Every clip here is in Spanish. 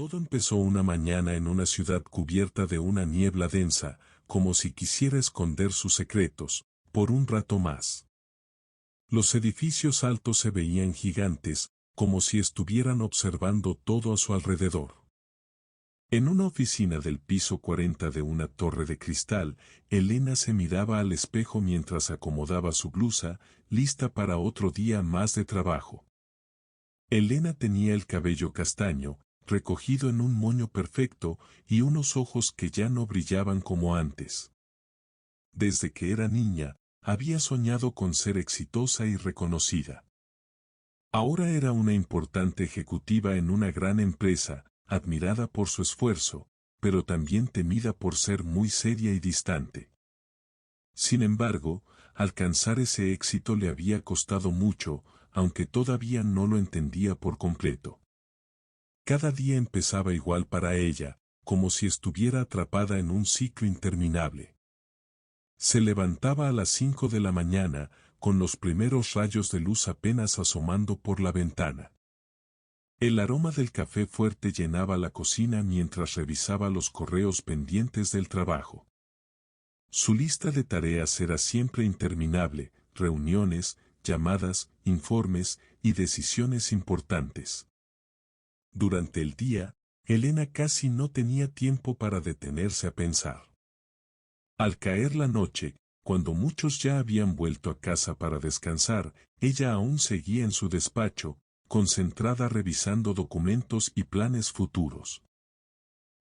Todo empezó una mañana en una ciudad cubierta de una niebla densa, como si quisiera esconder sus secretos, por un rato más. Los edificios altos se veían gigantes, como si estuvieran observando todo a su alrededor. En una oficina del piso 40 de una torre de cristal, Elena se miraba al espejo mientras acomodaba su blusa, lista para otro día más de trabajo. Elena tenía el cabello castaño, recogido en un moño perfecto, y unos ojos que ya no brillaban como antes. Desde que era niña, había soñado con ser exitosa y reconocida. Ahora era una importante ejecutiva en una gran empresa, admirada por su esfuerzo, pero también temida por ser muy seria y distante. Sin embargo, alcanzar ese éxito le había costado mucho, aunque todavía no lo entendía por completo. Cada día empezaba igual para ella, como si estuviera atrapada en un ciclo interminable. Se levantaba a las 5 de la mañana, con los primeros rayos de luz apenas asomando por la ventana. El aroma del café fuerte llenaba la cocina mientras revisaba los correos pendientes del trabajo. Su lista de tareas era siempre interminable: reuniones, llamadas, informes y decisiones importantes. Durante el día, Elena casi no tenía tiempo para detenerse a pensar. Al caer la noche, cuando muchos ya habían vuelto a casa para descansar, ella aún seguía en su despacho, concentrada revisando documentos y planes futuros.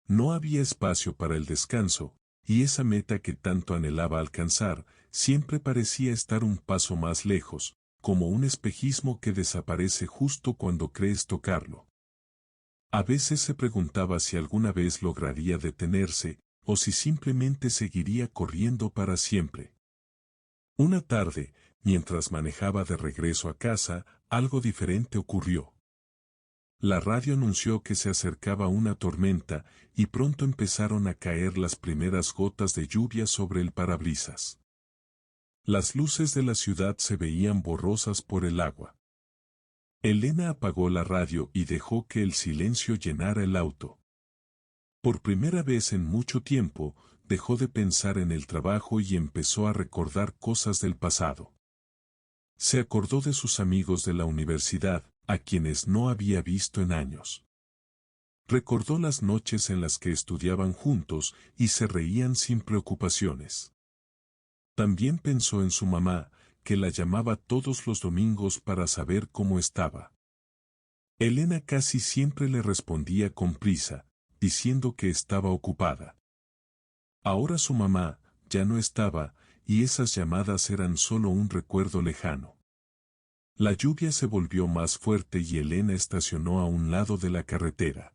No había espacio para el descanso, y esa meta que tanto anhelaba alcanzar, siempre parecía estar un paso más lejos, como un espejismo que desaparece justo cuando crees tocarlo. A veces se preguntaba si alguna vez lograría detenerse, o si simplemente seguiría corriendo para siempre. Una tarde, mientras manejaba de regreso a casa, algo diferente ocurrió. La radio anunció que se acercaba una tormenta, y pronto empezaron a caer las primeras gotas de lluvia sobre el parabrisas. Las luces de la ciudad se veían borrosas por el agua. Elena apagó la radio y dejó que el silencio llenara el auto. Por primera vez en mucho tiempo, dejó de pensar en el trabajo y empezó a recordar cosas del pasado. Se acordó de sus amigos de la universidad, a quienes no había visto en años. Recordó las noches en las que estudiaban juntos y se reían sin preocupaciones. También pensó en su mamá, que la llamaba todos los domingos para saber cómo estaba. Elena casi siempre le respondía con prisa, diciendo que estaba ocupada. Ahora su mamá ya no estaba, y esas llamadas eran solo un recuerdo lejano. La lluvia se volvió más fuerte y Elena estacionó a un lado de la carretera.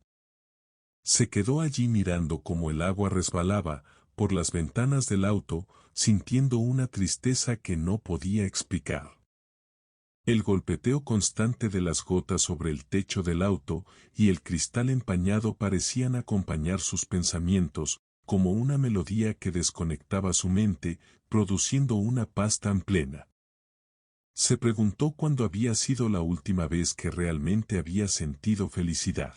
Se quedó allí mirando cómo el agua resbalaba por las ventanas del auto, sintiendo una tristeza que no podía explicar. El golpeteo constante de las gotas sobre el techo del auto y el cristal empañado parecían acompañar sus pensamientos, como una melodía que desconectaba su mente, produciendo una paz tan plena. Se preguntó cuándo había sido la última vez que realmente había sentido felicidad.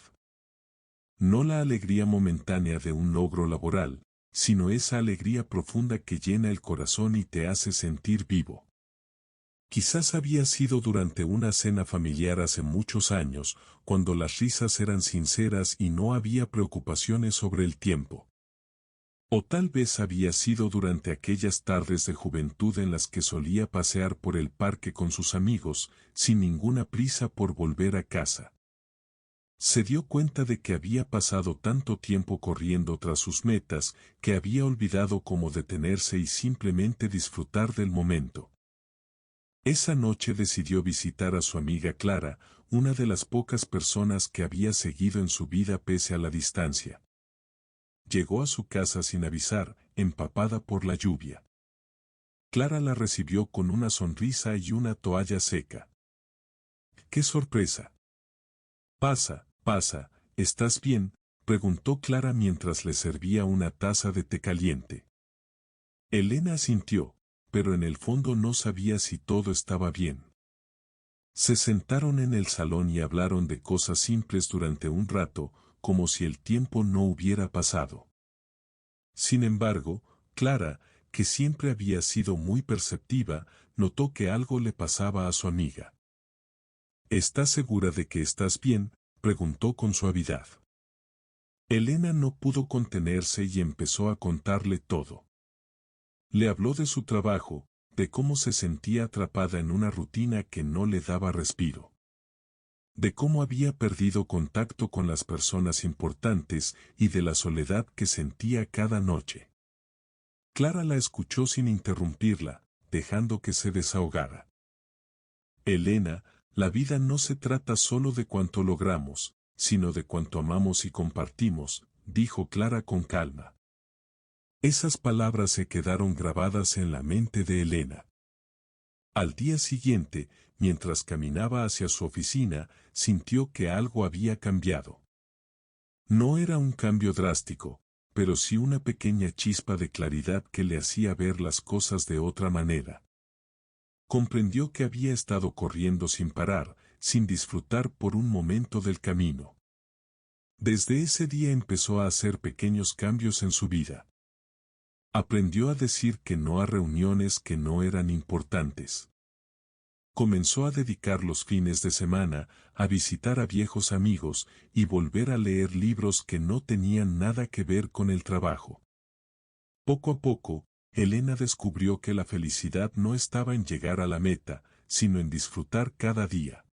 No la alegría momentánea de un logro laboral, sino esa alegría profunda que llena el corazón y te hace sentir vivo. Quizás había sido durante una cena familiar hace muchos años, cuando las risas eran sinceras y no había preocupaciones sobre el tiempo. O tal vez había sido durante aquellas tardes de juventud en las que solía pasear por el parque con sus amigos, sin ninguna prisa por volver a casa. Se dio cuenta de que había pasado tanto tiempo corriendo tras sus metas, que había olvidado cómo detenerse y simplemente disfrutar del momento. Esa noche decidió visitar a su amiga Clara, una de las pocas personas que había seguido en su vida pese a la distancia. Llegó a su casa sin avisar, empapada por la lluvia. Clara la recibió con una sonrisa y una toalla seca. ¡Qué sorpresa! Pasa, ¿estás bien?, preguntó Clara mientras le servía una taza de té caliente. Elena asintió, pero en el fondo no sabía si todo estaba bien. Se sentaron en el salón y hablaron de cosas simples durante un rato, como si el tiempo no hubiera pasado. Sin embargo, Clara, que siempre había sido muy perceptiva, notó que algo le pasaba a su amiga. ¿Estás segura de que estás bien?, preguntó con suavidad. Elena no pudo contenerse y empezó a contarle todo. Le habló de su trabajo, de cómo se sentía atrapada en una rutina que no le daba respiro. De cómo había perdido contacto con las personas importantes y de la soledad que sentía cada noche. Clara la escuchó sin interrumpirla, dejando que se desahogara. Elena, la vida no se trata solo de cuánto logramos, sino de cuánto amamos y compartimos, dijo Clara con calma. Esas palabras se quedaron grabadas en la mente de Elena. Al día siguiente, mientras caminaba hacia su oficina, sintió que algo había cambiado. No era un cambio drástico, pero sí una pequeña chispa de claridad que le hacía ver las cosas de otra manera. Comprendió que había estado corriendo sin parar, sin disfrutar por un momento del camino. Desde ese día empezó a hacer pequeños cambios en su vida. Aprendió a decir que no a reuniones que no eran importantes. Comenzó a dedicar los fines de semana a visitar a viejos amigos y volver a leer libros que no tenían nada que ver con el trabajo. Poco a poco, Elena descubrió que la felicidad no estaba en llegar a la meta, sino en disfrutar cada día.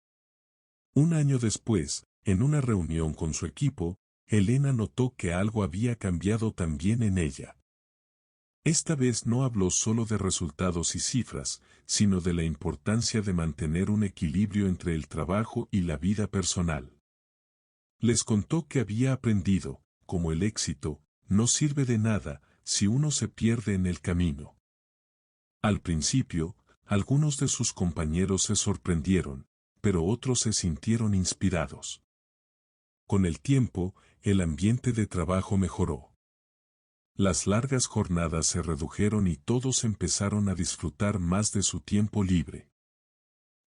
Un año después, en una reunión con su equipo, Elena notó que algo había cambiado también en ella. Esta vez no habló solo de resultados y cifras, sino de la importancia de mantener un equilibrio entre el trabajo y la vida personal. Les contó que había aprendido, como el éxito, no sirve de nada si uno se pierde en el camino. Al principio, algunos de sus compañeros se sorprendieron, pero otros se sintieron inspirados. Con el tiempo, el ambiente de trabajo mejoró. Las largas jornadas se redujeron y todos empezaron a disfrutar más de su tiempo libre.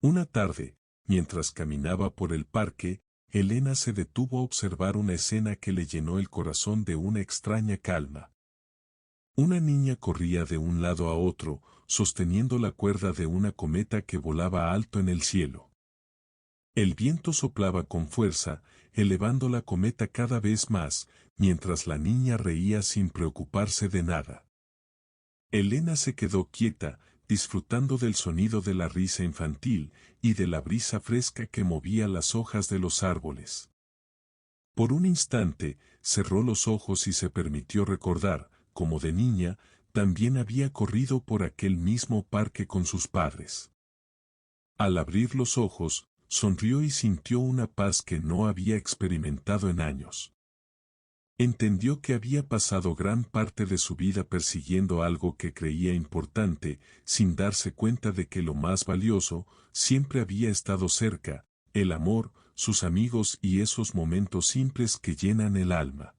Una tarde, mientras caminaba por el parque, Elena se detuvo a observar una escena que le llenó el corazón de una extraña calma. Una niña corría de un lado a otro, sosteniendo la cuerda de una cometa que volaba alto en el cielo. El viento soplaba con fuerza, elevando la cometa cada vez más, mientras la niña reía sin preocuparse de nada. Elena se quedó quieta, disfrutando del sonido de la risa infantil y de la brisa fresca que movía las hojas de los árboles. Por un instante, cerró los ojos y se permitió recordar, como de niña, también había corrido por aquel mismo parque con sus padres. Al abrir los ojos, sonrió y sintió una paz que no había experimentado en años. Entendió que había pasado gran parte de su vida persiguiendo algo que creía importante, sin darse cuenta de que lo más valioso siempre había estado cerca, el amor, sus amigos y esos momentos simples que llenan el alma.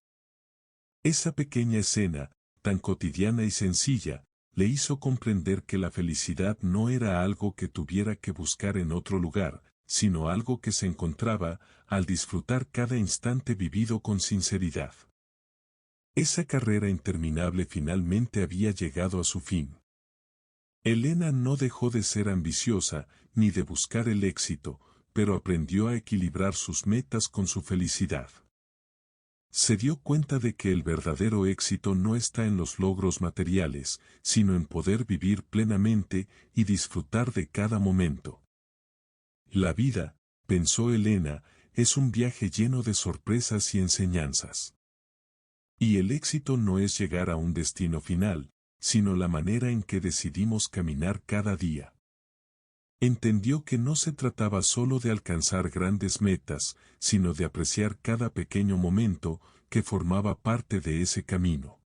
Esa pequeña escena, tan cotidiana y sencilla, le hizo comprender que la felicidad no era algo que tuviera que buscar en otro lugar, sino algo que se encontraba al disfrutar cada instante vivido con sinceridad. Esa carrera interminable finalmente había llegado a su fin. Elena no dejó de ser ambiciosa ni de buscar el éxito, pero aprendió a equilibrar sus metas con su felicidad. Se dio cuenta de que el verdadero éxito no está en los logros materiales, sino en poder vivir plenamente y disfrutar de cada momento. La vida, pensó Elena, es un viaje lleno de sorpresas y enseñanzas. Y el éxito no es llegar a un destino final, sino la manera en que decidimos caminar cada día. Entendió que no se trataba solo de alcanzar grandes metas, sino de apreciar cada pequeño momento que formaba parte de ese camino.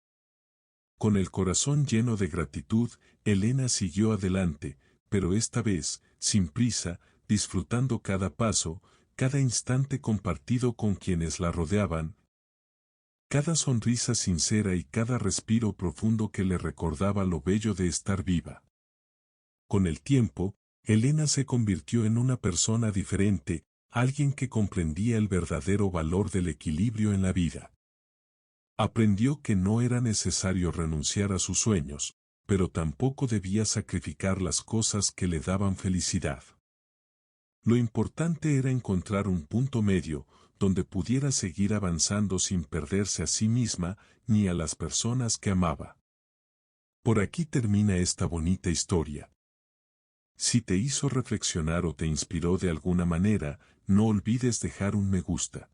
Con el corazón lleno de gratitud, Elena siguió adelante, pero esta vez, sin prisa, disfrutando cada paso, cada instante compartido con quienes la rodeaban, cada sonrisa sincera y cada respiro profundo que le recordaba lo bello de estar viva. Con el tiempo, Elena se convirtió en una persona diferente, alguien que comprendía el verdadero valor del equilibrio en la vida. Aprendió que no era necesario renunciar a sus sueños, pero tampoco debía sacrificar las cosas que le daban felicidad. Lo importante era encontrar un punto medio, donde pudiera seguir avanzando sin perderse a sí misma ni a las personas que amaba. Por aquí termina esta bonita historia. Si te hizo reflexionar o te inspiró de alguna manera, no olvides dejar un me gusta.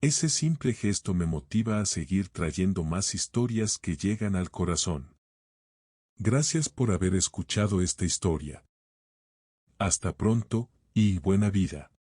Ese simple gesto me motiva a seguir trayendo más historias que llegan al corazón. Gracias por haber escuchado esta historia. Hasta pronto, y buena vida.